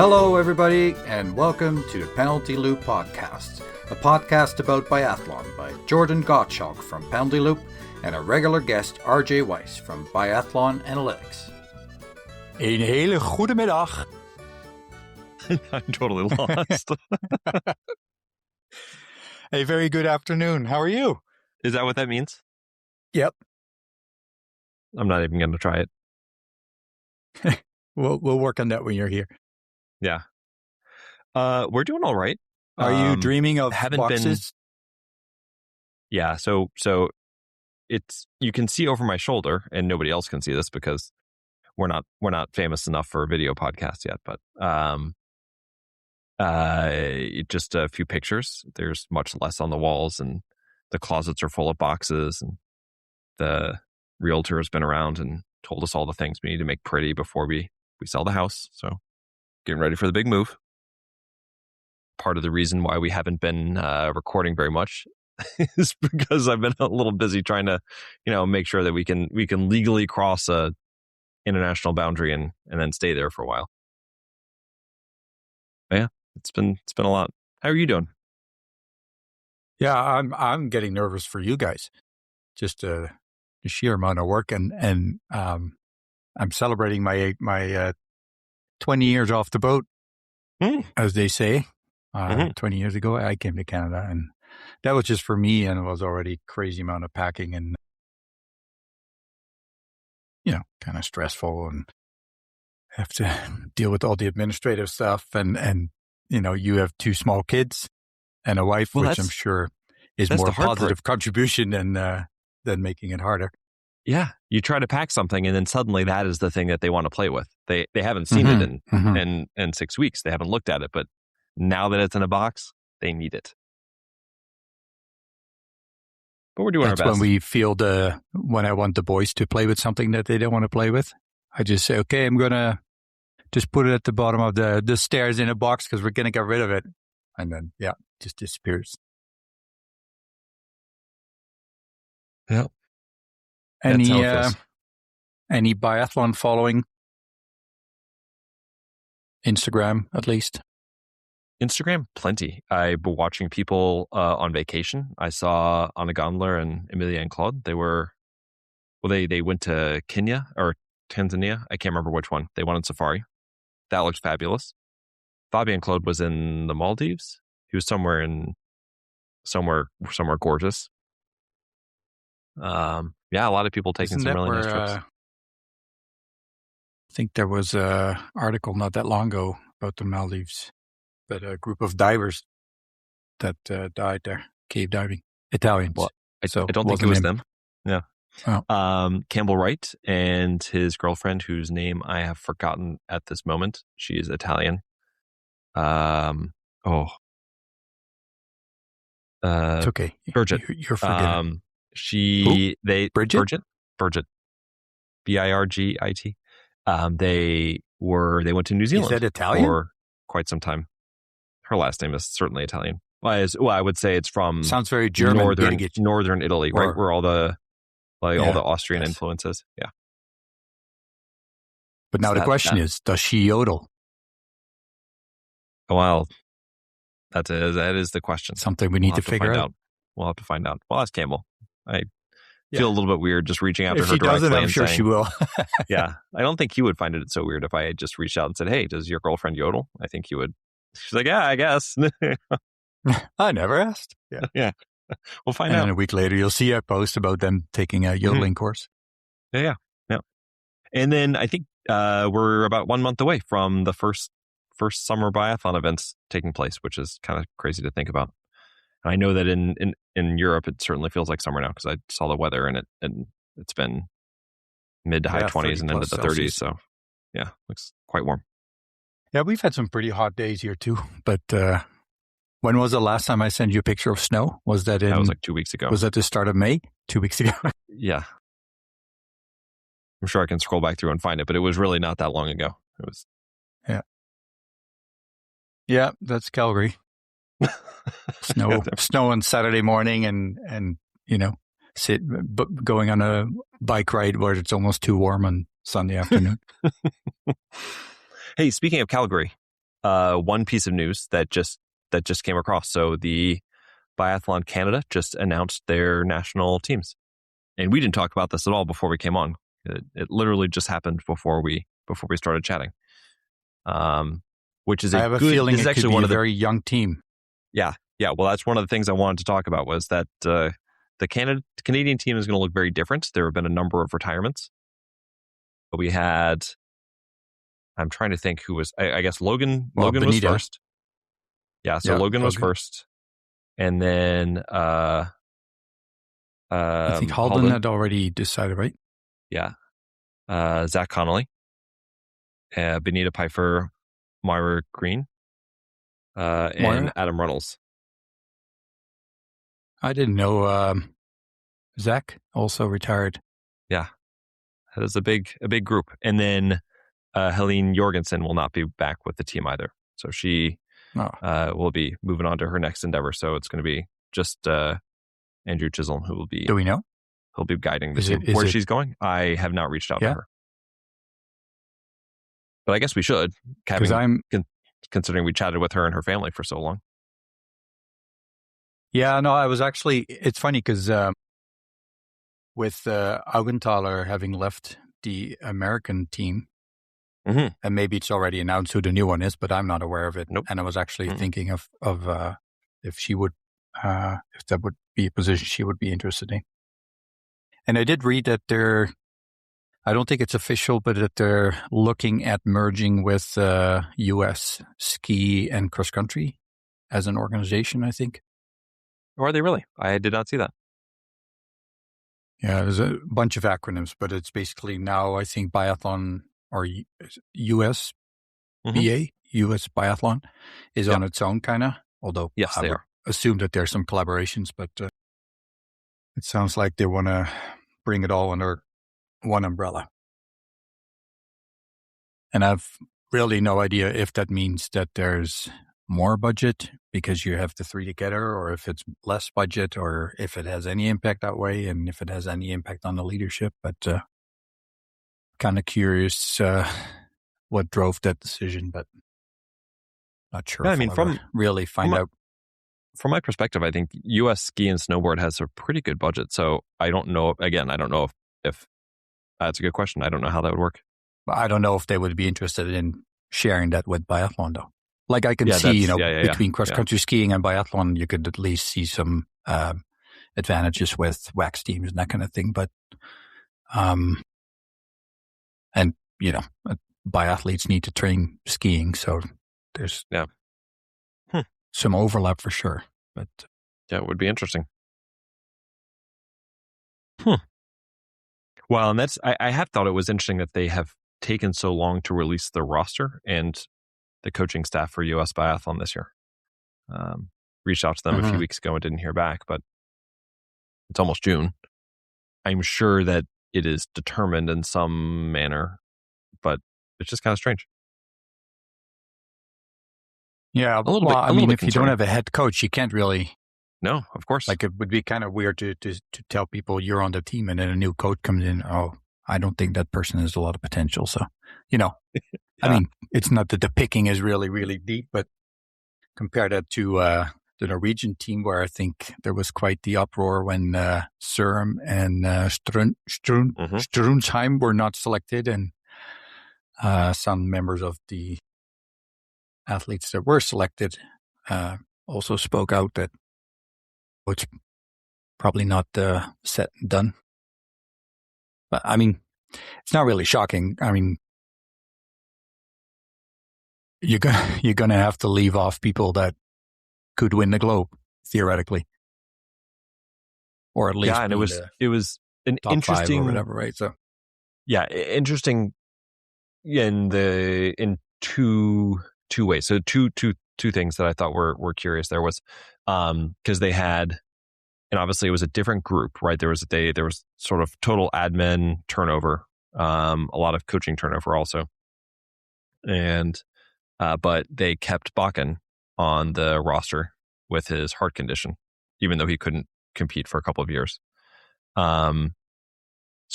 Hello, everybody, and welcome to the Penalty Loop Podcast, a podcast about biathlon by Jordan Gottschalk from Penalty Loop and a regular guest, RJ Weiss from Biathlon Analytics. Een hele goede middag. I'm totally lost. A very good afternoon. How are you? Is that what that means? Yep. I'm not even going to try it. We'll work on that when you're here. Yeah. We're doing all right. Are you dreaming of boxes? Yeah. So it's, you can see over my shoulder, and nobody else can see this because we're not famous enough for a video podcast yet, but just a few pictures. There's much less on the walls, and the closets are full of boxes, and the realtor has been around and told us all the things we need to make pretty before we sell the house. So getting ready for the big move. Part of the reason why we haven't been recording very much is because I've been a little busy trying to, make sure that we can legally cross a international boundary and then stay there for a while. But yeah, it's been a lot. How are you doing? Yeah, I'm getting nervous for you guys. Just the sheer amount of work, and I'm celebrating my 20 years off the boat, as they say. 20 years ago, I came to Canada, and that was just for me, and it was already crazy amount of packing and, kind of stressful, and have to deal with all the administrative stuff. And you have two small kids and a wife, which I'm sure is more positive contribution than making it harder. Yeah, you try to pack something, and then suddenly that is the thing that they want to play with. They haven't seen it in 6 weeks. They haven't looked at it, but now that it's in a box, they need it. But we're doing our best. That's when we feel when I want the boys to play with something that they don't want to play with, I just say, okay, I'm going to just put it at the bottom of the stairs in a box because we're going to get rid of it. And then, it just disappears. Yeah. Any biathlon following? Instagram, at least? Instagram, plenty. I've been watching people on vacation. I saw Anna Gondler and Emilia and Claude. They went to Kenya or Tanzania. I can't remember which one. They went on safari. That looks fabulous. Fabian Claude was in the Maldives. He was somewhere gorgeous. A lot of people taking some really nice trips. I think there was an article not that long ago about the Maldives, but a group of divers that died there, cave diving, Italians. Well, I don't think it was them. Yeah. Oh. Campbell Wright and his girlfriend, whose name I have forgotten at this moment. She is Italian. It's okay. Bridget. You're forgetting. Bridget. Birgit. They went to New Zealand. Is that Italian? For quite some time. Her last name is certainly Italian. I would say it's from sounds very German. Northern Italy, right? Where all the Austrian influences. Yeah. But now the question is, does she yodel? Well, that is the question. Something we need to figure out. We'll have to find out. Well, ask Campbell. I feel a little bit weird just reaching out to her directly. If she doesn't, I'm sure she will. Yeah. I don't think he would find it so weird if I had just reached out and said, hey, does your girlfriend yodel? I think he would. She's like, yeah, I guess. I never asked. Yeah. Yeah. We'll find out. And a week later, you'll see a post about them taking a yodeling course. Yeah. And then I think we're about 1 month away from the first summer biathlon events taking place, which is kind of crazy to think about. And I know that in Europe, it certainly feels like summer now because I saw the weather and it's been mid to high 20s and into the 30s. So yeah, looks quite warm. Yeah, we've had some pretty hot days here too. But when was the last time I sent you a picture of snow? Was that was like 2 weeks ago. Was that the start of May? 2 weeks ago? Yeah. I'm sure I can scroll back through and find it, but it was really not that long ago. It was. Yeah. Yeah, that's Calgary. Snow on Saturday morning and going on a bike ride where it's almost too warm on Sunday afternoon. Hey, speaking of Calgary, one piece of news that just came across. So the Biathlon Canada just announced their national teams, and we didn't talk about this at all before we came on. It literally just happened before we started chatting. Which is I have a feeling it could be a very young team. Yeah. Well, that's one of the things I wanted to talk about was that the Canadian team is going to look very different. There have been a number of retirements. We had, I'm trying to think who was, I guess Logan was first. Yeah, so Logan was first. And then I think Halden had already decided, right? Yeah. Zach Connolly, Benita Pfeiffer, Moira Green, and Adam Reynolds. I didn't know Zach also retired. Yeah, that is a big group. And then Helene Jorgensen will not be back with the team either. So she will be moving on to her next endeavor. So it's going to be just Andrew Chisholm who will be. Do we know? He'll be guiding the team. Where she's going, I have not reached out to her. But I guess we should, considering we chatted with her and her family for so long. Yeah, no, I was actually, it's funny because with Augenthaler having left the American team, and maybe it's already announced who the new one is, but I'm not aware of it. Nope. And I was actually thinking of if she would, if that would be a position she would be interested in. And I did read that I don't think it's official, but that they're looking at merging with U.S. ski and cross country as an organization, I think. Or are they really? I did not see that. Yeah, there's a bunch of acronyms, but it's basically now, I think, Biathlon or US BA, US Biathlon is on its own kind of, although yes, they are. Assume that there's some collaborations, but it sounds like they want to bring it all under one umbrella. And I've really no idea if that means that there's more budget because you have the three together, or if it's less budget, or if it has any impact that way, and if it has any impact on the leadership. But kind of curious what drove that decision, but not sure. Yeah, I mean, from really find out. From my perspective, I think U.S. ski and snowboard has a pretty good budget. So I don't know. Again, I don't know if that's a good question. I don't know how that would work. I don't know if they would be interested in sharing that with biathlon, though. Like I can see, between cross-country skiing and biathlon, you could at least see some advantages with wax teams and that kind of thing. But, biathletes need to train skiing, so there's some overlap for sure. But yeah, it would be interesting. Well, and I have thought it was interesting that they have taken so long to release the roster and the coaching staff for US Biathlon this year. Reached out to them a few weeks ago and didn't hear back, but it's almost June. I'm sure that it is determined in some manner, but it's just kind of strange. Yeah, if you don't have a head coach, you can't really. No, of course. Like, it would be kind of weird to tell people you're on the team and then a new coach comes in. Oh, I don't think that person has a lot of potential. So, I mean, it's not that the picking is really, really deep, but compare that to the Norwegian team, where I think there was quite the uproar when Sørum and Strunsheim were not selected, and some members of the athletes that were selected also spoke out that it's probably not set and done. But I mean, it's not really shocking. I mean, you're gonna have to leave off people that could win the globe theoretically, or at least and it was an interesting or whatever, right? So interesting in two ways. So two things that I thought were curious. There was because they had, and obviously it was a different group, right? There was sort of total admin turnover, a lot of coaching turnover also, and but they kept Bakken on the roster with his heart condition, even though he couldn't compete for a couple of years. So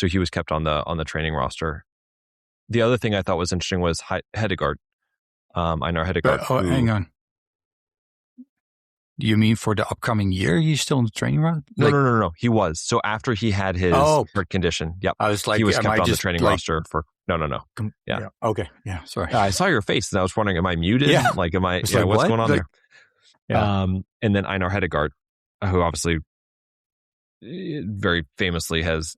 he was kept on the training roster. The other thing I thought was interesting was Hedegaard. Einar Hedegaard. Hang on. You mean for the upcoming year? He's still in the training run? No. He was. So after he had his heart condition, yep. I was like, he was kept on the training roster for. No. Yeah. Okay. Yeah. Sorry. I saw your face and I was wondering, am I muted? Yeah. Like, am I? It's Yeah. like, what's what? going on there? Yeah. And then Einar Hedegaard, who obviously very famously has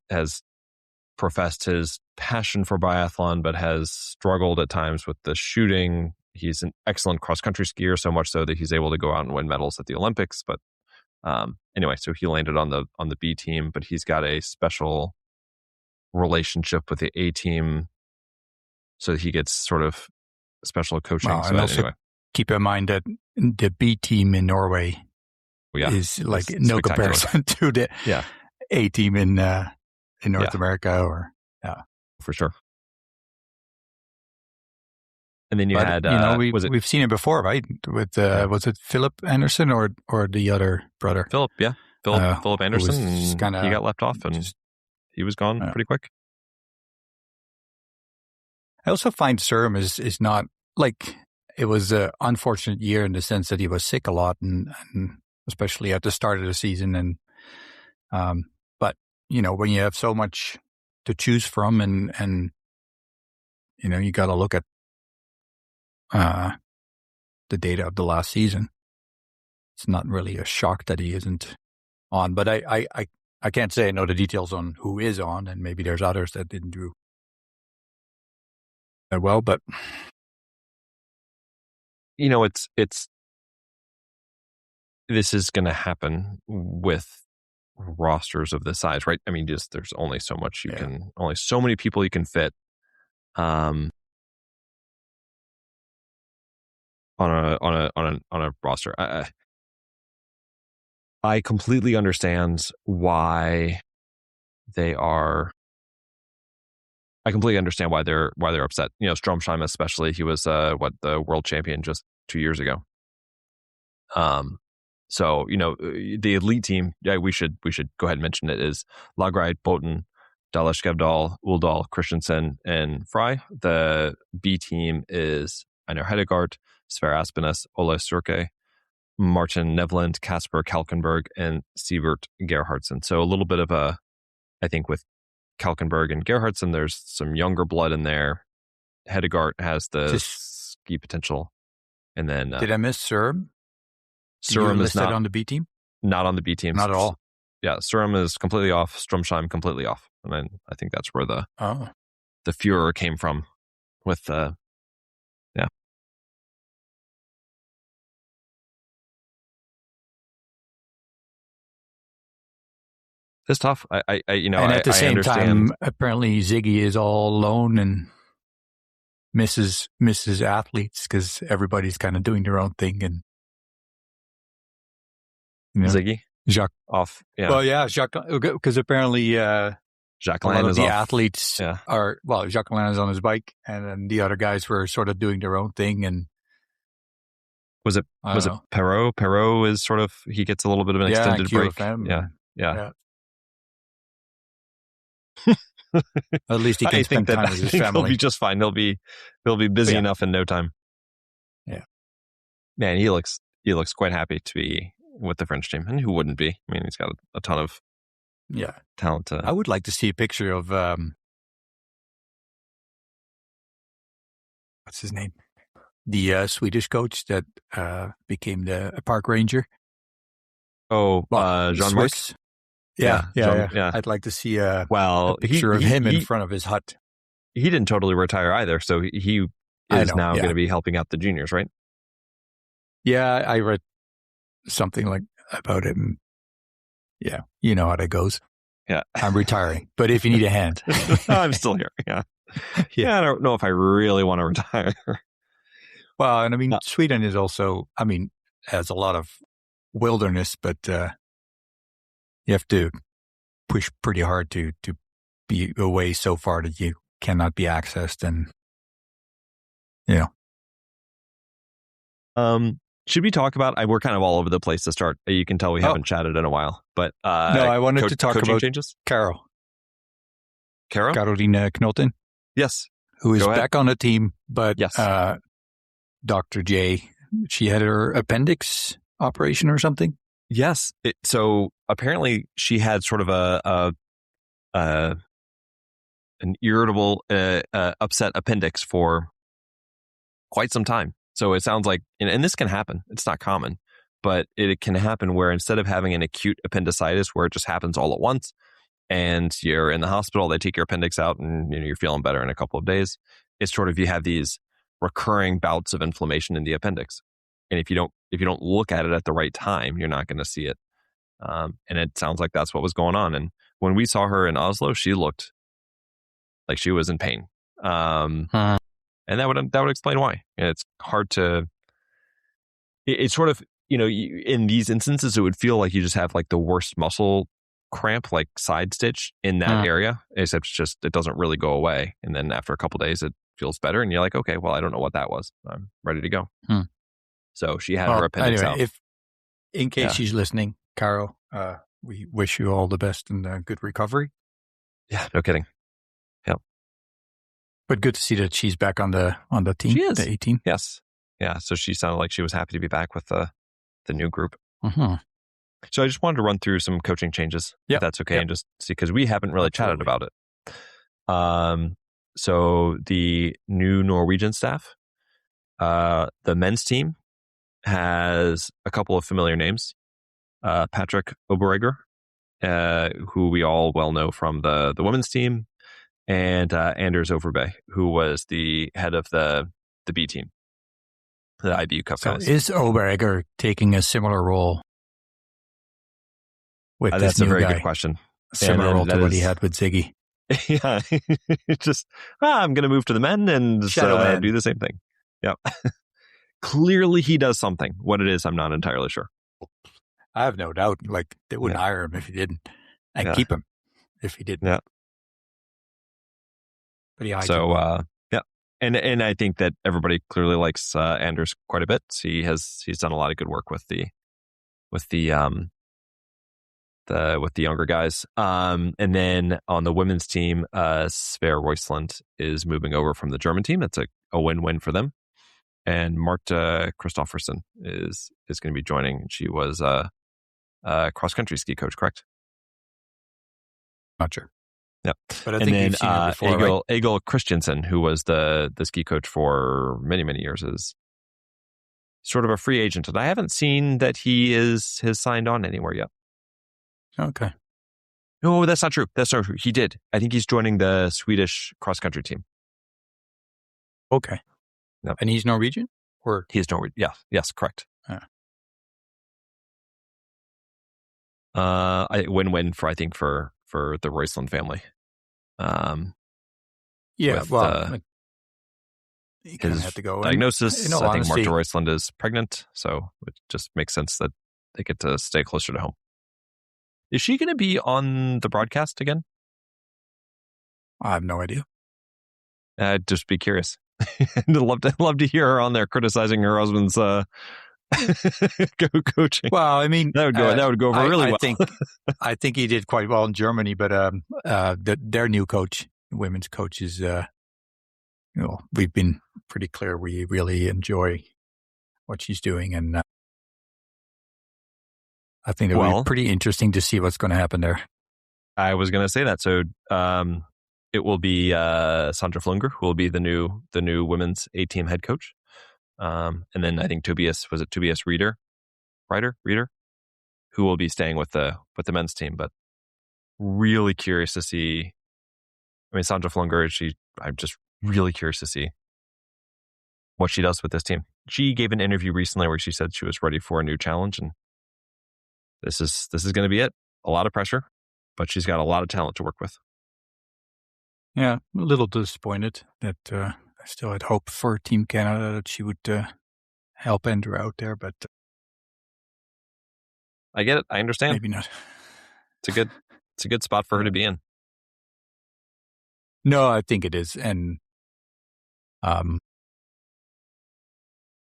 professed his passion for biathlon, but has struggled at times with the shooting. He's an excellent cross-country skier, so much so that he's able to go out and win medals at the Olympics. But anyway, so he landed on the B team, but he's got a special relationship with the A team, so he gets sort of special coaching. Well, so and also anyway, keep in mind that the B team in Norway is like no comparison to the A team in North America, or for sure. And then you had, we've seen it before, right? With was it Philip Anderson or the other brother? Philip Anderson. He got left off, and he was gone pretty quick. I also find Surum is not like, it was an unfortunate year in the sense that he was sick a lot, and especially at the start of the season. And but when you have so much to choose from, and you got to look at the data of the last season. It's not really a shock that he isn't on, but I can't say I know the details on who is on, and maybe there's others that didn't do that well, but it's this is going to happen with rosters of this size, right? I mean, just there's only so much only so many people you can fit on a roster. I completely understand why they are. I completely understand why they're upset. Stromsheim especially. He was the world champion just 2 years ago. So the elite team. Yeah, we should go ahead and mention it is Lagreit, Boten, Daleskevdal, Uldal, Christensen, and Fry. The B team is Einar Hedegaard, Sverre Aspenes, Ole Surke, Martin Nevland, Kasper Kalkenberg, and Sivert Gerhardsen. So a little bit of I think with Kalkenberg and Gerhardsen, there's some younger blood in there. Hedegaard has the ski potential. And then... did I miss Surum? Surum is not on the B team? Not on the B team. Not at all. Yeah, Surum is completely off. Stromsheim completely off. And then I think that's where the furor came from with... It's tough. And at the same time, apparently Ziggy is all alone and misses athletes because everybody's kind of doing their own thing. And Ziggy, Jacques off. Yeah. Well, yeah, Jacques, because apparently Jacques a lot Lange of is the off. athletes are Jacques Lange is on his bike, and then the other guys were sort of doing their own thing. And was it Perrault? Perrault is sort of, he gets a little bit of an extended break. Yeah. At least he can spend time with his family. He'll be just fine. He'll be busy enough in no time. Yeah, man, he looks quite happy to be with the French team, and who wouldn't be? I mean, he's got a ton of talent. I would like to see a picture of what's his name, the Swedish coach that became the park ranger. Jean-Marc. Yeah. I'd like to see a picture of him in front of his hut. He didn't totally retire either, so he is now going to be helping out the juniors, right? Yeah, I read something like about him. Yeah, you know how that goes. Yeah, I'm retiring, but if you need a hand, I'm still here. Yeah, I don't know if I really want to retire. Well, and I mean, Sweden is also, has a lot of wilderness, but. You have to push pretty hard to be away so far that you cannot be accessed, and should we talk about? We're kind of all over the place to start. You can tell we haven't chatted in a while, but no, I wanted to talk about changes. Caroline Knoten. Yes, who is back on the team, but Dr. J. She had her appendix operation or something? Yes. So apparently she had sort of an irritable, upset appendix for quite some time. So it sounds like, and this can happen. It's not common, but it can happen where instead of having an acute appendicitis where it just happens all at once and you're in the hospital, they take your appendix out and you're feeling better in a couple of days. It's sort of, you have these recurring bouts of inflammation in the appendix. And if you don't look at it at the right time, you're not going to see it. And it sounds like that's what was going on. And when we saw her in Oslo, she looked like she was in pain. And that would explain why. It's hard to. It's sort of, in these instances, it would feel like you just have like the worst muscle cramp, like side stitch in that area, except it doesn't really go away. And then after a couple of days, it feels better, and you're like, okay, well, I don't know what that was. I'm ready to go. So she had her appendix out. In case she's listening, Carol, we wish you all the best and good recovery. Yeah, no kidding. Yeah, but good to see that she's back on the team. She is. The 18. Yes, yeah. So she sounded like she was happy to be back with the new group. Mm-hmm. So I just wanted to run through some coaching changes, if that's okay, and just see, because we haven't really chatted about it. So the new Norwegian staff, the men's team has a couple of familiar names. Patrick Oberegger, who we all well know from the women's team, and Anders Overbay, who was the head of the B team, the IBU Cup guys. So is Oberegger taking a similar role with this that's a new very guy? Good question. Similar role to what he had with Ziggy. Yeah, just I'm going to move to the men and do the same thing. Yeah. Clearly he does something. What it is, I'm not entirely sure. I have no doubt. Like, they wouldn't hire him if he didn't, and keep him if he didn't. Yeah. But he and I think that everybody clearly likes Anders quite a bit. He's done a lot of good work with the younger guys. And then on the women's team, Sverre Roysland is moving over from the German team. That's a win-win for them. And Marta Kristoffersen is going to be joining. She was a cross-country ski coach, correct? Not sure. Yeah. But I think you've seen her before, Egil Christensen, who was the ski coach for many, many years, is sort of a free agent. And I haven't seen that he has signed on anywhere yet. Okay. No, that's not true. That's not true. He did. I think he's joining the Swedish cross-country team. Okay. Yep. And he's Norwegian? Or he's Norwegian. Yeah. Yes, correct. Win-win for the Roysland family. He kind of had to go. Diagnosis, I think Marta Roysland is pregnant, so it just makes sense that they get to stay closer to home. Is she going to be on the broadcast again? I have no idea. I'd just be curious. I'd love to hear her on there criticizing her husband's coaching. Well, I mean, that would go over really well. I think he did quite well in Germany, but their new coach, women's coach, is we've been pretty clear we really enjoy what she's doing, and I think it'll be pretty interesting to see what's going to happen there. I was going to say that. So it will be Sandra Flunger, who will be the new women's A-team head coach. And then I think Tobias Reeder, who will be staying with the men's team. But really curious to see. I mean, Sandra Flunger, I'm just really curious to see what she does with this team. She gave an interview recently where she said she was ready for a new challenge, and this is going to be it. A lot of pressure, but she's got a lot of talent to work with. Yeah, a little disappointed that I still had hope for Team Canada that she would help enter out there, but I get it. I understand. Maybe not. It's a good spot for her to be in. No, I think it is, and I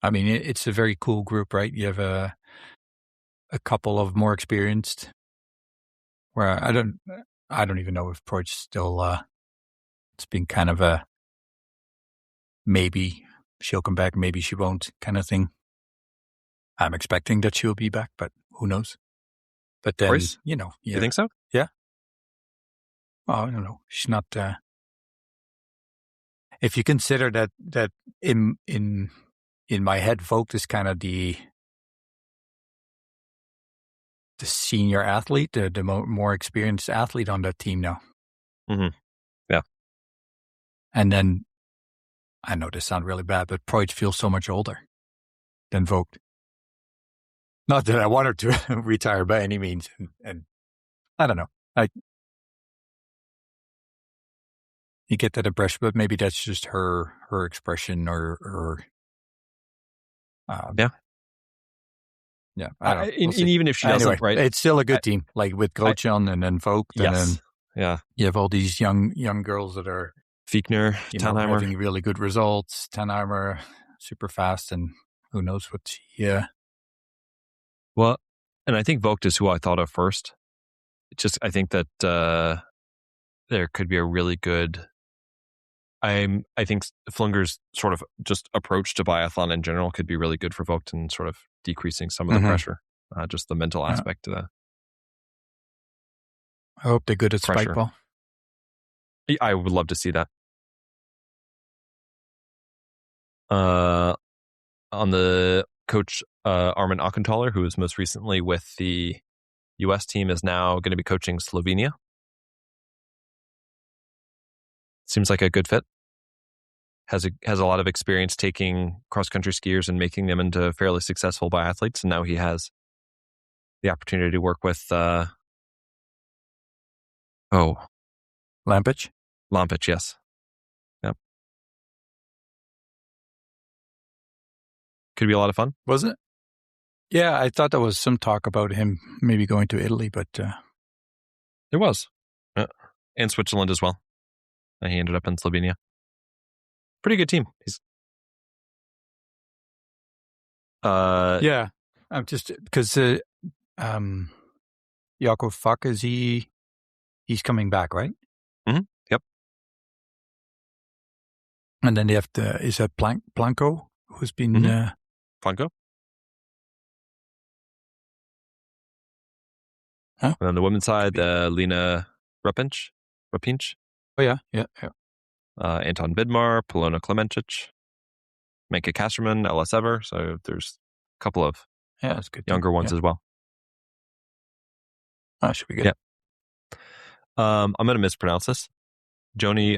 mean it's a very cool group, right? You have a couple of more experienced. Where I don't even know if Proich still. It's been kind of a maybe she'll come back, maybe she won't, kind of thing. I'm expecting that she'll be back, but who knows? But then, Bryce? you know, You think so? Yeah. Oh, I don't know. She's not. If you consider that in my head, Vogt is kind of the senior athlete, the more experienced athlete on that team now. Mm-hmm. Yeah. And then, I know this sounds really bad, but Preuss feels so much older than Vogt. Not that I want her to retire by any means, and I don't know. You get that impression, but maybe that's just her expression or yeah. Yeah. I don't know. And even if she doesn't, anyway, right? It's still a good team, like with Grotjan and then Vogt. Yes. And then yeah. You have all these young girls that are Fiechner, Tannheimer, having really good results. Tannheimer, super fast, and who knows what she. Well, and I think Vogt is who I thought of first. I think that there could be a really good. I think Flunger's sort of just approach to biathlon in general could be really good for Vogt and sort of decreasing some of the pressure, just the mental aspect of that. I hope they're good at spike ball. I would love to see that. On the coach, Armin Auchenthaler, who was most recently with the U.S. team, is now going to be coaching Slovenia. Seems like a good fit. Has a lot of experience taking cross-country skiers and making them into fairly successful biathletes, and now he has the opportunity to work with Lampich, yes. Yep. Could be a lot of fun. Was it? Yeah, I thought there was some talk about him maybe going to Italy, but there was. And Switzerland as well. And he ended up in Slovenia. Pretty good team. Yeah, I'm just because Jakob Fuck he's coming back, right? Mm-hmm. Yep. And then they have is that Planko who's been Planko. Huh? And on the women's side, Lena Rapinch. Oh yeah. Anton Bidmar, Polona Klemencic, Menke Kasserman, Ella Sever. So there's a couple of that's good younger ones as well. That should be good. Yeah. I'm going to mispronounce this. Joni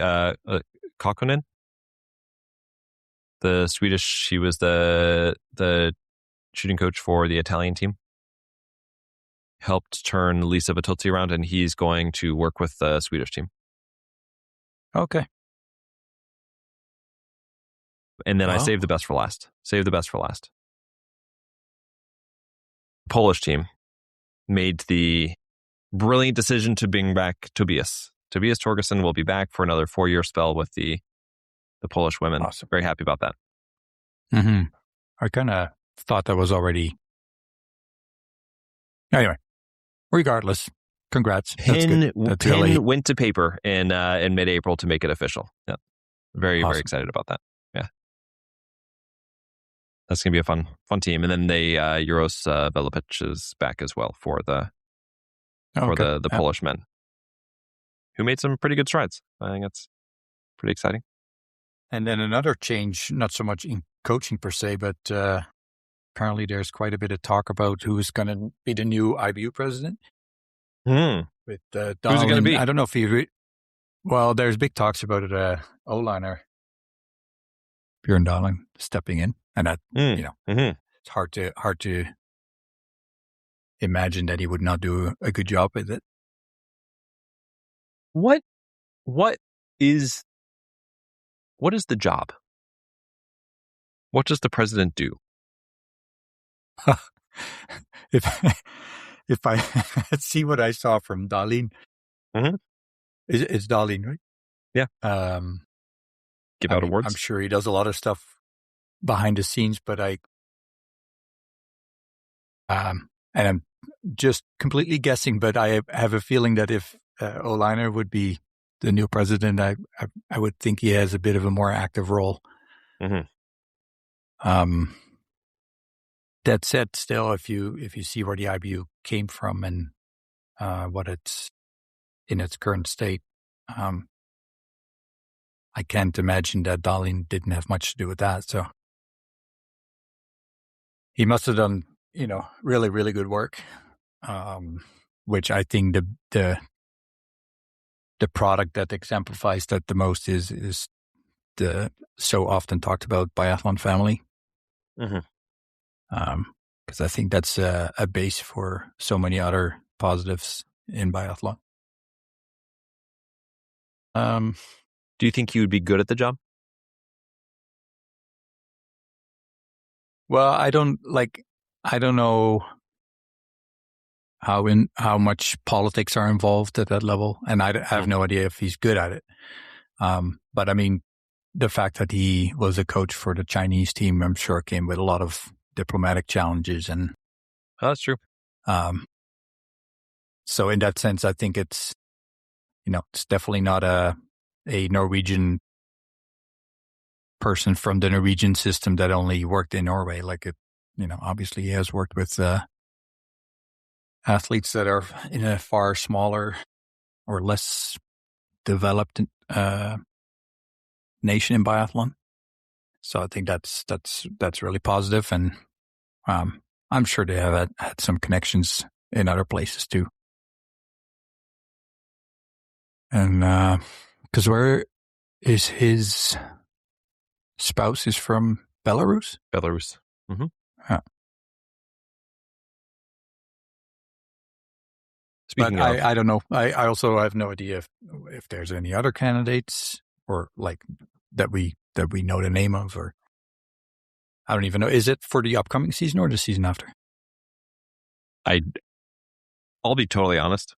Kakkonen, the Swedish. She was the shooting coach for the Italian team. Helped turn Lisa Vitozzi around, and he's going to work with the Swedish team. Okay. And then I saved the best for last. Polish team made the brilliant decision to bring back Tobias. Tobias Torgerson will be back for another 4-year spell with the Polish women. Awesome. Very happy about that. Mm-hmm. I kind of thought that was already. Anyway, regardless, congrats. Pen went to paper in mid-April to make it official. Yeah, very excited about that. Yeah, that's gonna be a fun team. And then they Euros Velipic is back as well for the Polish men, who made some pretty good strides. I think that's pretty exciting. And then another change, not so much in coaching per se, but apparently there's quite a bit of talk about who's going to be the new IBU president. With who's it going to be? I don't know if you. Well, there's big talks about it. O-liner Björn Dahlin stepping in, and that it's hard to imagine that he would not do a good job with it. What is the job? What does the president do? If I see what I saw from Dahlin, it's Dahlin, right? Yeah. Give out awards. I'm sure he does a lot of stuff behind the scenes, but and I'm just completely guessing, but I have a feeling that if Olainer would be the new president, I would think he has a bit of a more active role. That said, still, if you see where the IBU came from and what it's in its current state, I can't imagine that Dahlin didn't have much to do with that. So he must have done, really, really good work. Which I think the product that exemplifies that the most is the so often talked about biathlon family. Mm-hmm. Because I think that's a base for so many other positives in biathlon. Do you think you would be good at the job? Well, I don't know how much politics are involved at that level, and I have no idea if he's good at it. But I mean, the fact that he was a coach for the Chinese team, I'm sure came with a lot of diplomatic challenges, and that's true. So in that sense, I think it's it's definitely not a Norwegian person from the Norwegian system that only worked in Norway. Like it, obviously he has worked with athletes that are in a far smaller or less developed nation in biathlon. So I think that's really positive, and I'm sure they have had some connections in other places too. And because where is his spouse is from Belarus? Belarus. Mm-hmm. Yeah. Speaking but of, I don't know. I also have no idea if there's any other candidates or like that we know the name of, or I don't even know. Is it for the upcoming season or the season after? I'll be totally honest.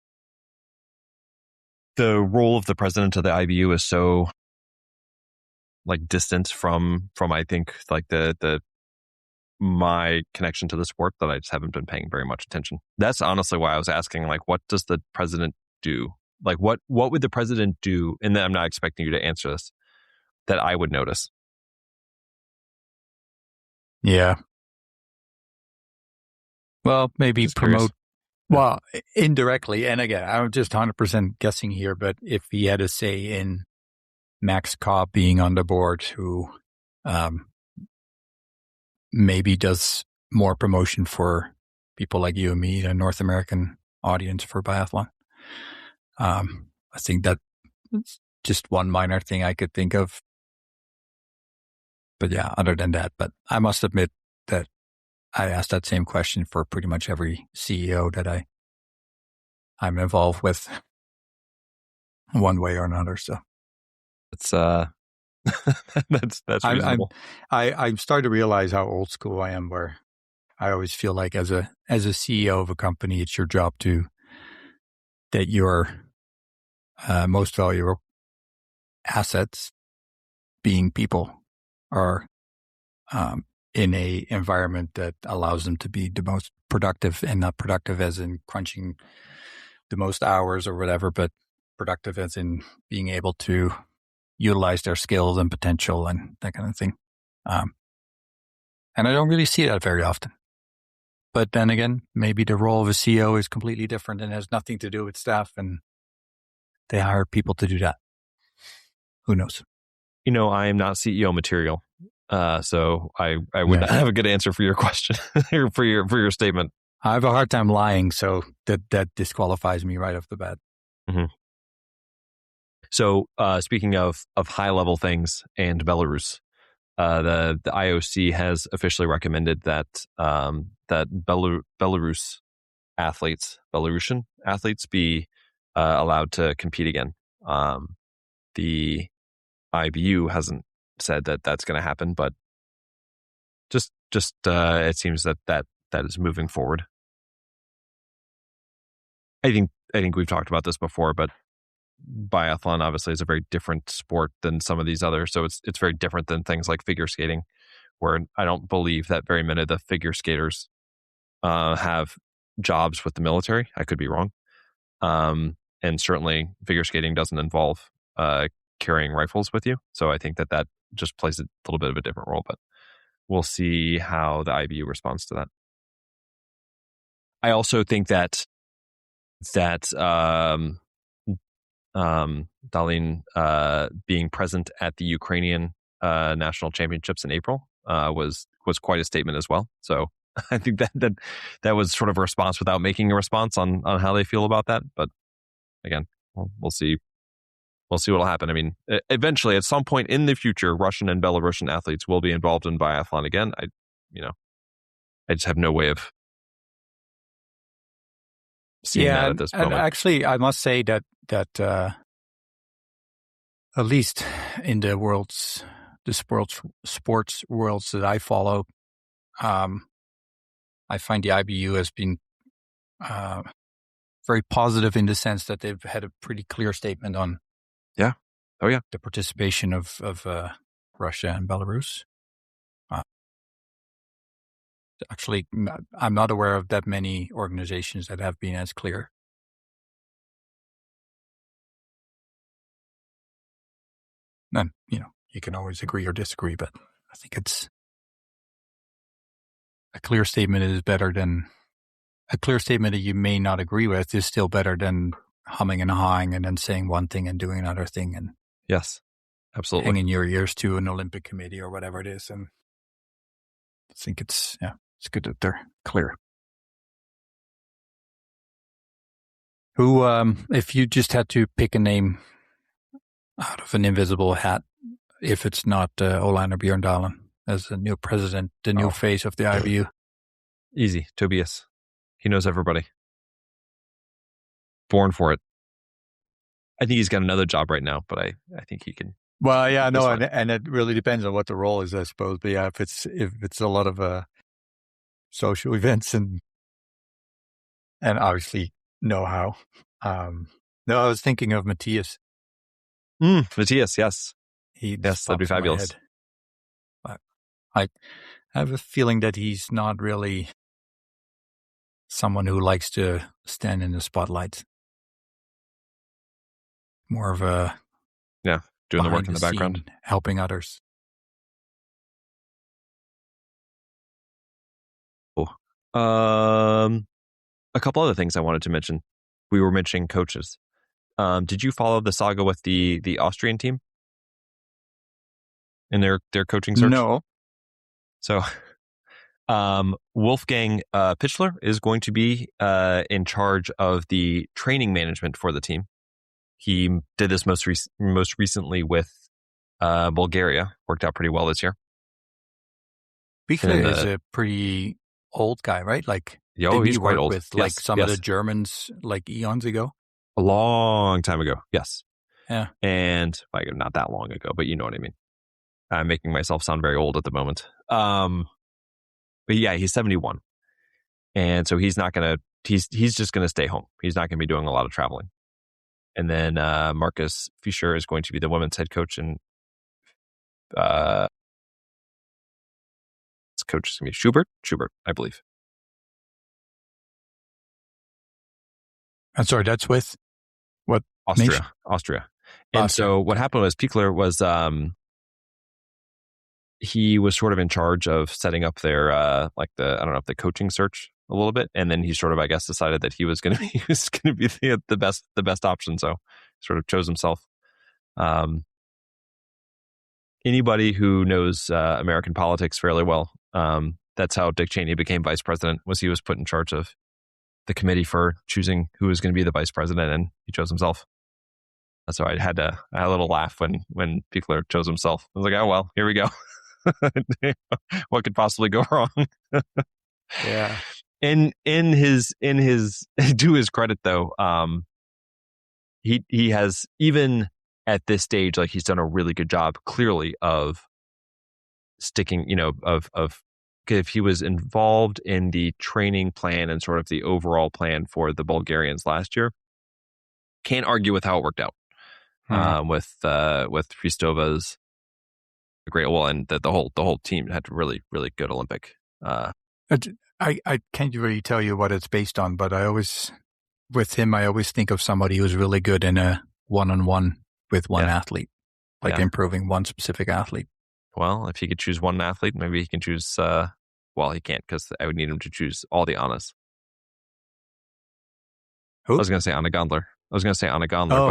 The role of the president of the IBU is so distant from I think the my connection to the sport that I just haven't been paying very much attention. That's honestly why I was asking, what does the president do? What would the president do? And then I'm not expecting you to answer this, that I would notice. Yeah. Well, maybe Just promote. curious. Well, indirectly, and again, I'm just 100% guessing here, but if he had a say in Max Cobb being on the board, who maybe does more promotion for people like you and me, the North American audience for biathlon. I think that's just one minor thing I could think of. But yeah, other than that, but I must admit that I asked that same question for pretty much every CEO that I'm involved with one way or another. So it's that's reasonable. I'm starting to realize how old school I am, where I always feel like as a CEO of a company, it's your job that your most valuable assets, being people, are in a environment that allows them to be the most productive, and not productive as in crunching the most hours or whatever, but productive as in being able to utilize their skills and potential and that kind of thing. And I don't really see that very often. But then again, maybe the role of a CEO is completely different and has nothing to do with staff, and they hire people to do that. Who knows? I am not CEO material. So I would not have a good answer for your question or for your statement. I have a hard time lying, so that disqualifies me right off the bat. Mm-hmm. So speaking of high level things and Belarus, the IOC has officially recommended that that Belarusian athletes be allowed to compete again. The IBU hasn't said that that's going to happen, but just it seems that is moving forward. I think we've talked about this before, but biathlon obviously is a very different sport than some of these others, so it's very different than things like figure skating, where I don't believe that very many of the figure skaters have jobs with the military. I could be wrong, and certainly figure skating doesn't involve carrying rifles with you. So I think that just plays a little bit of a different role. But we'll see how the IBU responds to that. I also think that Darlene being present at the Ukrainian national championships in April was quite a statement as well. So I think that was sort of a response without making a response on how they feel about that. But again, we'll see. We'll see what will happen. I mean, eventually, at some point in the future, Russian and Belarusian athletes will be involved in biathlon again. I just have no way of seeing that at this moment. And actually, I must say that at least in the sports worlds that I follow, I find the IBU has been very positive in the sense that they've had a pretty clear statement on the participation of Russia and Belarus. Actually, I'm not aware of that many organizations that have been as clear. And, you can always agree or disagree, but I think it's a clear statement is better than a clear statement that you may not agree with is still better than humming and hawing and then saying one thing and doing another thing and yes, absolutely hanging your ears to an Olympic committee or whatever it is. And I think it's good that they're clear. Who, if you just had to pick a name out of an invisible hat, if it's not Olander Bjørndalen as the new president, the new face of the IBU? Easy. Tobias. He knows everybody. Born for it. I think he's got another job right now, but I think he can. Well, yeah, no, and it really depends on what the role is, I suppose. But yeah, if it's a lot of social events and obviously know-how. No, I was thinking of Matthias. Matthias, yes. Yes, that'd be fabulous. But I have a feeling that he's not really someone who likes to stand in the spotlight. More of a doing the work in the background, helping others. Cool. A couple other things I wanted to mention. We were mentioning coaches. Did you follow the saga with the Austrian team in their coaching search? No. So, Wolfgang Pichler is going to be in charge of the training management for the team. He did this most recently with Bulgaria. Worked out pretty well this year. Pichler is a pretty old guy, right? Like, he's quite old. With some of the Germans, like eons ago. A long time ago, yes. Yeah. And not that long ago, but you know what I mean. I'm making myself sound very old at the moment. But yeah, he's 71. And so he's just going to stay home. He's not going to be doing a lot of traveling. And then Marcus Fischer is going to be the women's head coach, and his coach is going to be Schubert, I believe. I'm sorry, that's with what? Austria. And so what happened was Pichler was he was sort of in charge of setting up their the coaching search a little bit, and then he sort of, I guess, decided that he was going to be the best option. So sort of chose himself. Anybody who knows American politics fairly well, that's how Dick Cheney became vice president. He was put in charge of the committee for choosing who was going to be the vice president, and he chose himself. So I had a little laugh when Pichler chose himself. I was like, oh well, here we go. What could possibly go wrong? Yeah. In his to his credit though, he has, even at this stage, like, he's done a really good job clearly of sticking, of if he was involved in the training plan and sort of the overall plan for the Bulgarians last year. Can't argue with how it worked out. With Hristova's great, and the whole team had a really, really good Olympic. I can't really tell you what it's based on, but I always think of somebody who's really good in a one-on-one with one athlete, improving one specific athlete. Well, if he could choose one athlete, maybe he can choose. Well, he can't because I would need him to choose all the Annas. Who? I was going to say Anna Gondler. But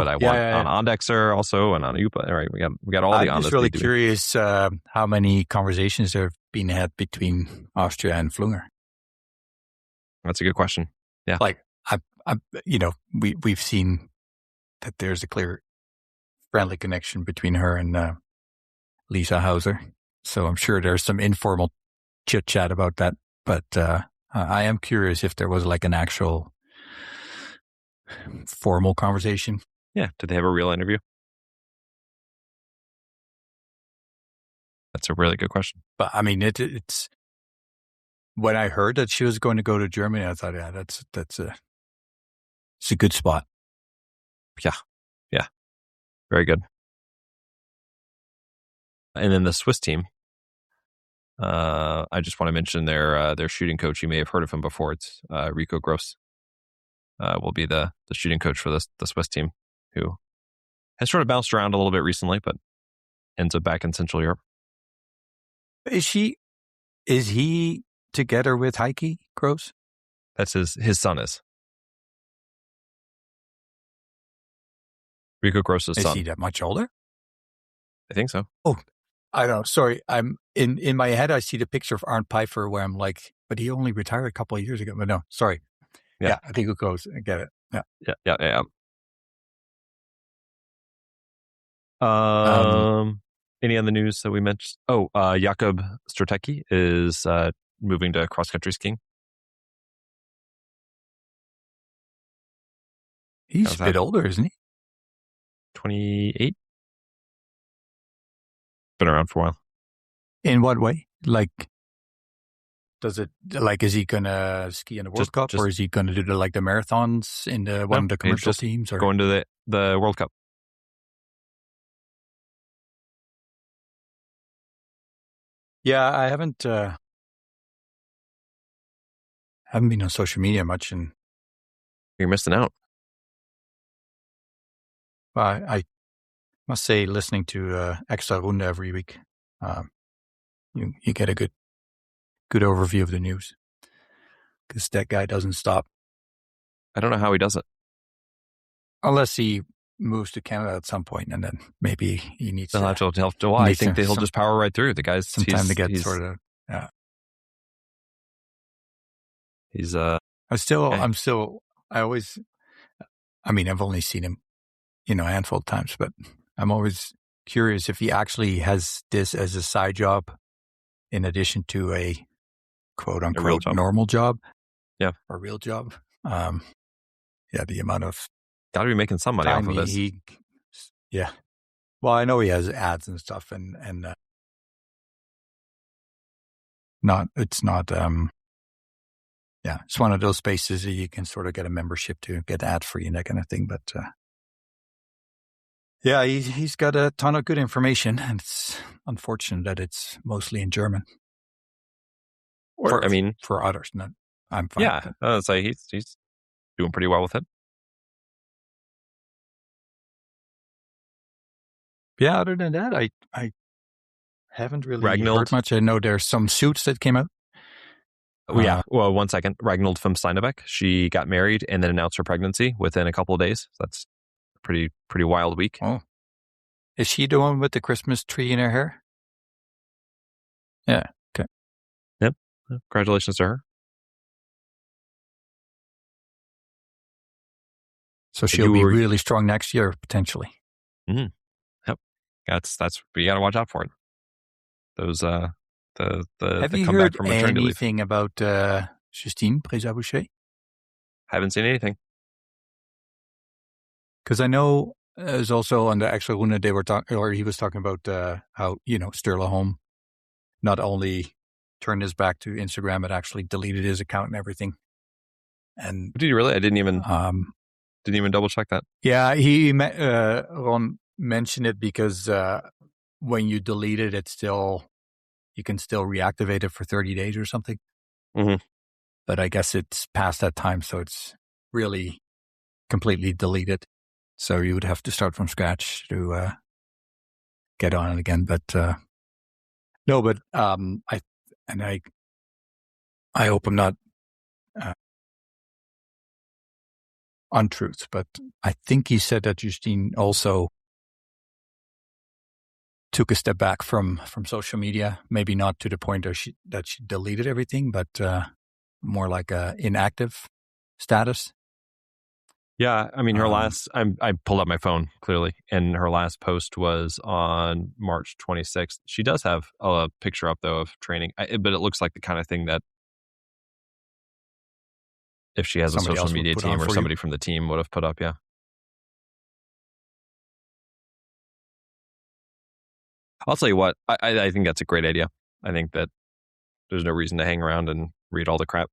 I want Anna Ondexer also and Anna Upa. All right, we got all the Annas. I'm just really curious how many conversations there have been had between Austria and Flunger. That's a good question. Yeah, like we've seen that there's a clear friendly connection between her and Lisa Hauser. So I'm sure there's some informal chit chat about that. But I am curious if there was like an actual formal conversation. Yeah. Did they have a real interview? That's a really good question. But I mean, it's when I heard that she was going to go to Germany, I thought, yeah, it's a good spot. Yeah. Very good. And then the Swiss team, I just want to mention their shooting coach. You may have heard of him before. It's Rico Gross. Will be the shooting coach for the Swiss team, who has sort of bounced around a little bit recently, but ends up back in Central Europe. Is he together with Heike Gross? That's his son is. Rico Gross's son. Is he that much older? I think so. Oh, I don't know. Sorry. I'm in my head. I see the picture of Arndt Pfeiffer where I'm like, but he only retired a couple of years ago. But no, sorry. Yeah, I think it goes. I get it. Yeah. Any other news that we mentioned? Oh, Jakub Stratecki is moving to cross-country skiing. He's a bit older, isn't he? 28. Been around for a while. In what way? Like, is he going to ski in the World Cup, or is he going to do the marathons in one of the commercial teams? Or going to the World Cup? Yeah, I haven't been on social media much, and you're missing out. I must say, listening to Extra Runde every week, you get a good overview of the news, because that guy doesn't stop. I don't know how he does it. Unless he moves to Canada at some point, and then maybe he needs to. I think he'll just power right through. The guy's some time to get sorted out. Yeah. He's I've only seen him, a handful of times, but I'm always curious if he actually has this as a side job in addition to a quote unquote normal job. Yeah. Or real job. The amount of got to be making some money off of this. Yeah. Well, I know he has ads and stuff, and it's one of those spaces that you can sort of get a membership to get ad free and that kind of thing. But he's got a ton of good information, and it's unfortunate that it's mostly in German. For others, I'm fine. Yeah, I'd say he's doing pretty well with it. Yeah, other than that, I haven't really heard much. I know there's some suits that came out. Well, 1 second. Ragnhild from Steinebeck, she got married and then announced her pregnancy within a couple of days. That's a pretty wild week. Oh. Is she the one with the Christmas tree in her hair? Yeah, okay. Yep. Congratulations to her. So she'll be really strong next year, potentially. Mm-hmm. Yep. That's you got to watch out for it. Those the have you comeback heard from maternity leave. Anything about Justine Prézat-Boucher? Haven't seen anything. Because I know it was also on the Extra Runde they were talking, or he was talking about how Sturla Holm not only turned his back to Instagram, but actually deleted his account and everything. And did he really? I didn't even double check that. Yeah, Ron mentioned it because when you delete it, you can still reactivate it for 30 days or something. Mm-hmm. But I guess it's past that time, so it's really completely deleted. So you would have to start from scratch to get on it again. But No, but I hope I'm not untruths, but I think he said that Justine also took a step back from social media, maybe not to the point that she deleted everything, but more like a inactive status. Yeah, I mean, her last, I pulled up my phone clearly, and her last post was on March 26th. She does have a picture up though of training, but it looks like the kind of thing that if she has Somebody a social else would media put team on or for you. somebody from the team would have put up. Yeah. I'll tell you what, I think that's a great idea. I think that there's no reason to hang around and read all the crap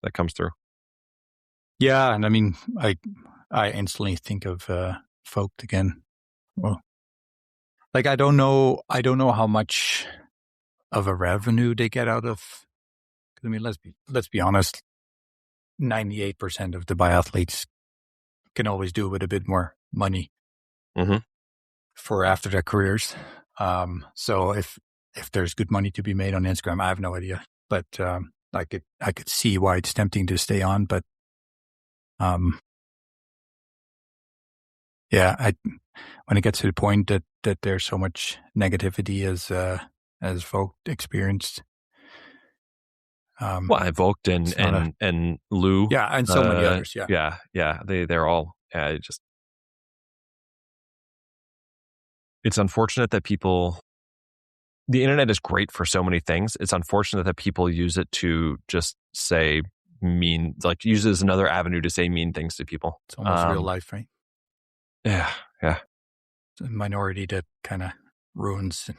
that comes through. Yeah, and I mean, I instantly think of Vogt again. Well, like I don't know how much of a revenue they get out of. I mean, let's be honest. 98% of the biathletes can always do with a bit more money for after their careers. So if there's good money to be made on Instagram, I have no idea, but I could see why it's tempting to stay on, but yeah, when it gets to the point that there's so much negativity as Vogt experienced. Well, I Vogt and Lou. Yeah, and so many others. Yeah. They're all. It's unfortunate that people. The internet is great for so many things. It's unfortunate that people use it to just say mean, like use it as another avenue to say mean things to people. It's almost real life, right? Yeah. It's a minority that kind of ruins,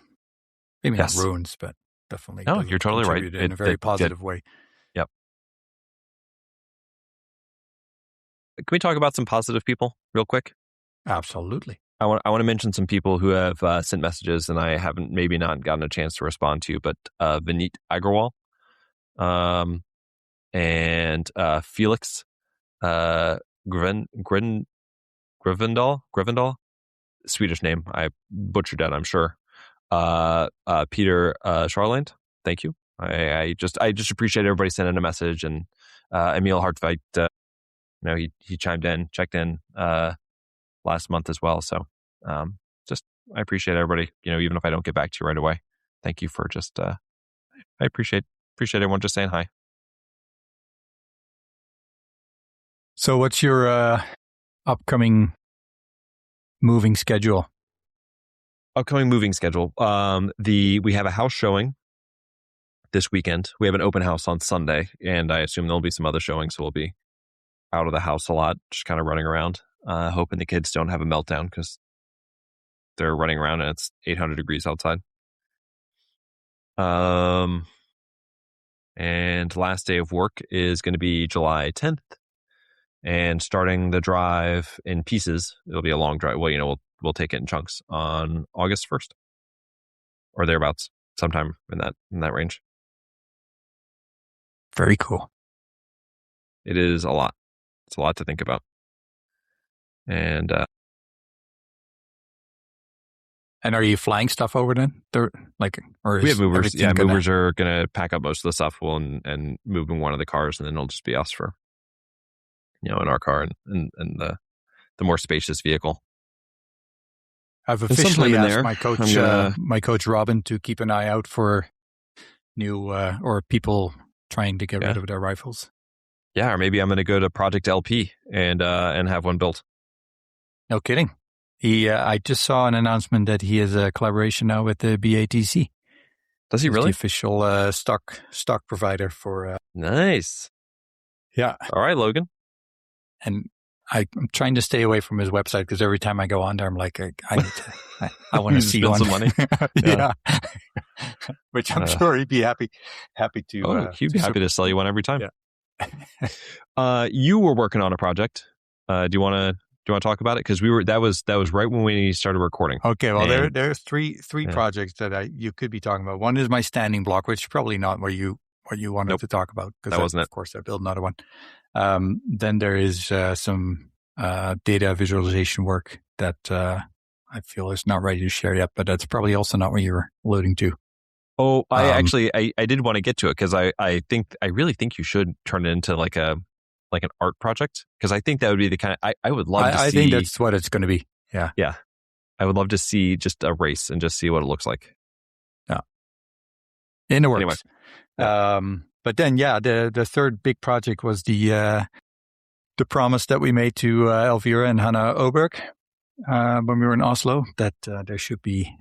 maybe not ruins, but definitely. No, you're totally right. In a very positive way. Yep. Can we talk about some positive people real quick? Absolutely. I want to mention some people who have sent messages and I haven't maybe not gotten a chance to respond to, but Vineet Agarwal, and Felix Grivendal, Swedish name. I butchered that, I'm sure. Peter Charland, thank you. I just appreciate everybody sending a message, and Emil Hartveit, he checked in last month as well. So I appreciate everybody, even if I don't get back to you right away. Thank you for just, I appreciate everyone just saying hi. So what's your upcoming moving schedule? We have a house showing this weekend. We have an open house on Sunday, and I assume there'll be some other showings, so we'll be out of the house a lot, just kind of running around, hoping the kids don't have a meltdown because they're running around and it's 800 degrees outside. And last day of work is going to be July 10th, and starting the drive in pieces. It'll be a long drive. Well, we'll take it in chunks on August 1st or thereabouts, sometime in that range. Very cool. It is a lot. It's a lot to think about. And are you flying stuff over then? We have movers. Yeah, movers are going to pack up most of the stuff and move in one of the cars, and then it'll just be us for, in our car and the more spacious vehicle. I've officially asked my coach Robin to keep an eye out for new or people trying to get rid of their rifles. Yeah, or maybe I'm going to go to Project LP and have one built. No kidding. I just saw an announcement that he has a collaboration now with the BATC. Does he really? The official stock provider for. Nice. Yeah. All right, Logan. And I'm trying to stay away from his website because every time I go on there, I'm like, I need to. I want to see one. Some money. Yeah. Which I'm sure he'd be happy to. Oh, he'd be happy to sell you one every time. Yeah. You were working on a project. Do you want to talk about it? Because that was right when we started recording. Okay. Well, there's three projects that you could be talking about. One is my standing block, which is probably not what you wanted to talk about. Because that wasn't it. Of course, I built another one. Then there is some data visualization work that I feel is not ready to share yet, but that's probably also not what you were alluding to. Oh, I did want to get to it because I really think you should turn it into like an art project, because I think that would be the kind of, I would love to see. I think that's what it's going to be. Yeah. Yeah. I would love to see just a race and just see what it looks like. Yeah. In the works. Anyway, yeah. But then, the third big project was the promise that we made to Elvira and Hannah Oberg when we were in Oslo, that there should be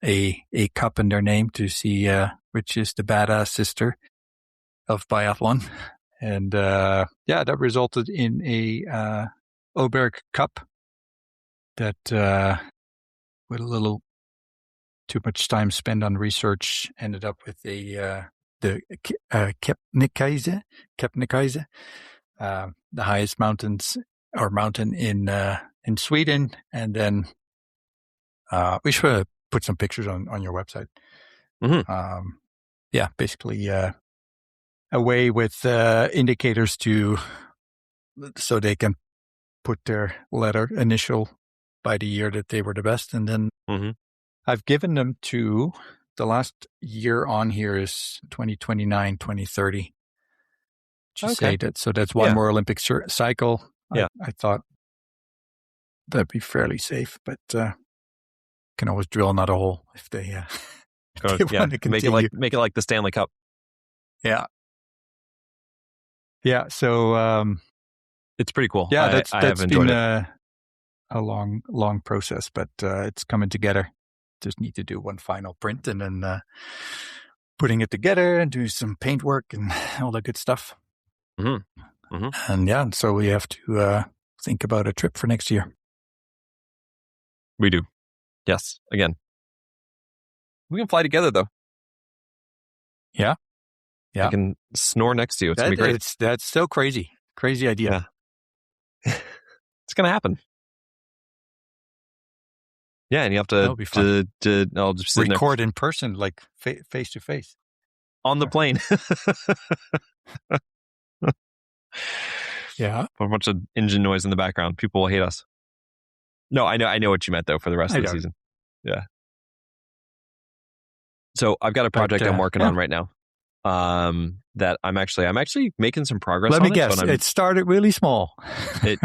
a cup in their name to see which is the badass sister of biathlon. And that resulted in a Oberg Cup that with a little too much time spent on research ended up with the Kebnekaise, the highest mountain in Sweden. And then we should put some pictures on your website. Mm-hmm. Basically a way with indicators so they can put their letter initial by the year that they were the best. And then I've given them to the last year on here is 2029, 2030. Say that. So that's one more Olympic cycle. Yeah. I thought that'd be fairly safe, but can always drill another hole if they, want to continue. Make it like the Stanley Cup. Yeah. Yeah. So it's pretty cool. Yeah, that's been a long process, but it's coming together. Just need to do one final print and then putting it together and do some paintwork and all that good stuff. Mm-hmm. Mm-hmm. And so we have to think about a trip for next year. We do. Yes. Again, we can fly together though. Yeah. Yeah. I can snore next to you. It's going to be great. That's so crazy. Crazy idea. Yeah. It's going to happen. Yeah, and you have to I'll just record in person, like face to face on the plane. Yeah, a bunch of engine noise in the background. People will hate us. No, I know what you meant though for the rest of the season. Yeah. So I've got a project I'm working on right now. That I'm actually making some progress on. Let me guess. It started really small. It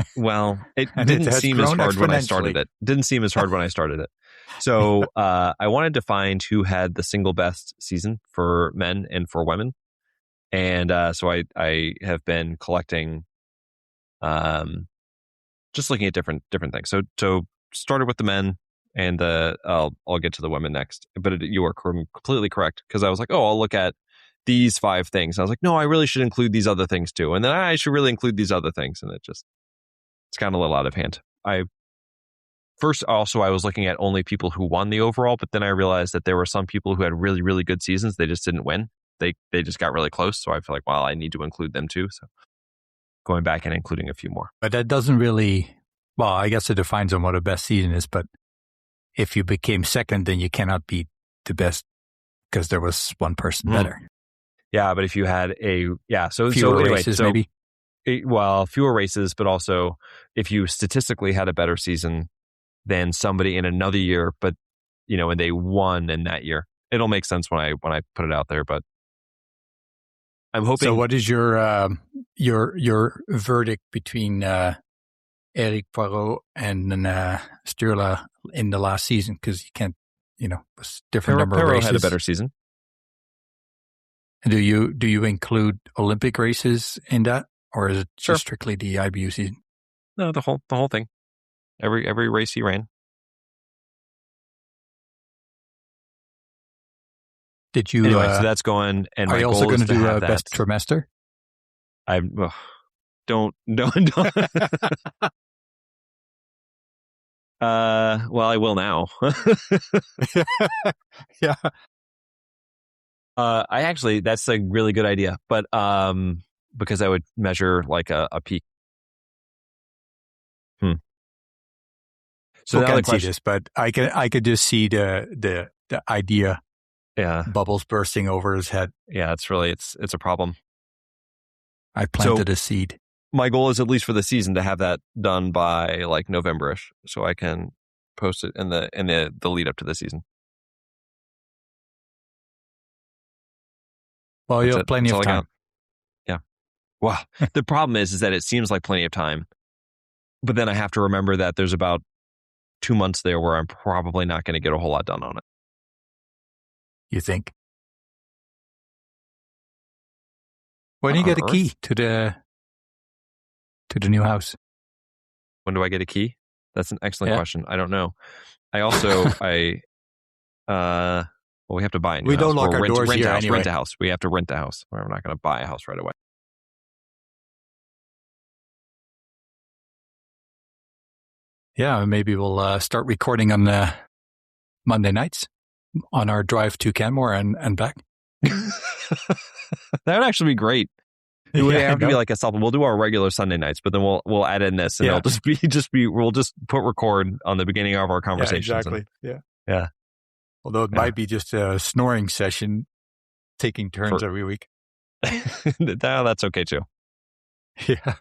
didn't seem as hard when I started it. Didn't seem as hard when I started it. So I wanted to find who had the single best season for men and for women. And so I have been collecting, just looking at different things. So started with the men, and I'll get to the women next. But you are completely correct, because I was like, I'll look at these 5 things. I was like, no, I really should include these other things too. And then I should really include these other things. And it's gotten a little out of hand. I was looking at only people who won the overall, but then I realized that there were some people who had really, really good seasons. They just didn't win. They just got really close. So I feel like, well, I need to include them too. So going back and including a few more. But that doesn't really, well, I guess it defines on what a best season is. But if you became second, then you cannot be the best because there was one person better. Yeah, but if you had fewer races, maybe. Well, fewer races, but also if you statistically had a better season than somebody in another year, but and they won in that year, it'll make sense when I put it out there. But I'm hoping. So, what is your verdict between Eric Poirot and Sturla in the last season? Because you can't, it's different number of races. Had a better season. Do you include Olympic races in that, or is it just strictly the IBU season? No, the whole thing. Every race he ran. Did you? Anyway, so that's going. And are you also going to do a best trimester? Don't. Well, I will now. Yeah. That's a really good idea, but because I would measure like a peak. So I can't see this, but I could just see the idea. Yeah, bubbles bursting over his head. Yeah, it's a problem. I planted a seed. My goal is at least for the season to have that done by like November-ish, so I can post it in the lead up to the season. Well, you have plenty of time. Yeah. Well, the problem is that it seems like plenty of time, but then I have to remember that there's about 2 months there where I'm probably not going to get a whole lot done on it. You think? When do you get a key to the new house? When do I get a key? That's an excellent question. I don't know. I also, well, we have to buy a new house. We don't lock our doors here anyway. Rent a house. We have to rent a house. We're not going to buy a house right away. Yeah, maybe we'll start recording on Monday nights on our drive to Canmore and back. That would actually be great. It would have to be like a supplement. We'll do our regular Sunday nights, but then we'll add in this, and it'll we'll just put record on the beginning of our conversations. Yeah, exactly. Yeah. Although it might be just a snoring session, taking turns every week. That's okay too. Yeah.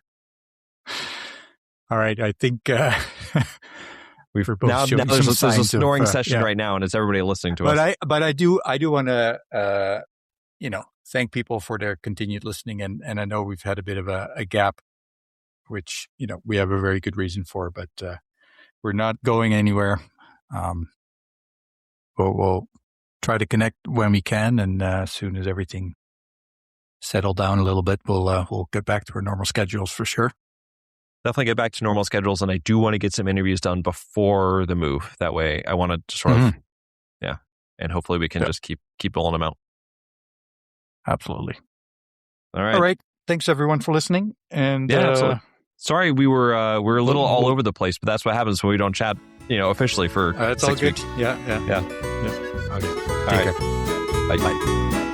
All right. I think we've both there's a snoring session right now, and it's everybody listening to us. But I do want to thank people for their continued listening, and I know we've had a bit of a gap, which we have a very good reason for, but we're not going anywhere. We'll try to connect when we can, and as soon as everything settled down a little bit, we'll get back to our normal schedules for sure. Definitely get back to normal schedules, and I do want to get some interviews done before the move. That way, I want to sort of, and hopefully we can just keep rolling them out. Absolutely. All right. All right. Thanks everyone for listening. And absolutely. Sorry, we were a little all over the place, but that's what happens when we don't chat, officially for 6 weeks. Yeah. Okay. All right. Take care. Bye.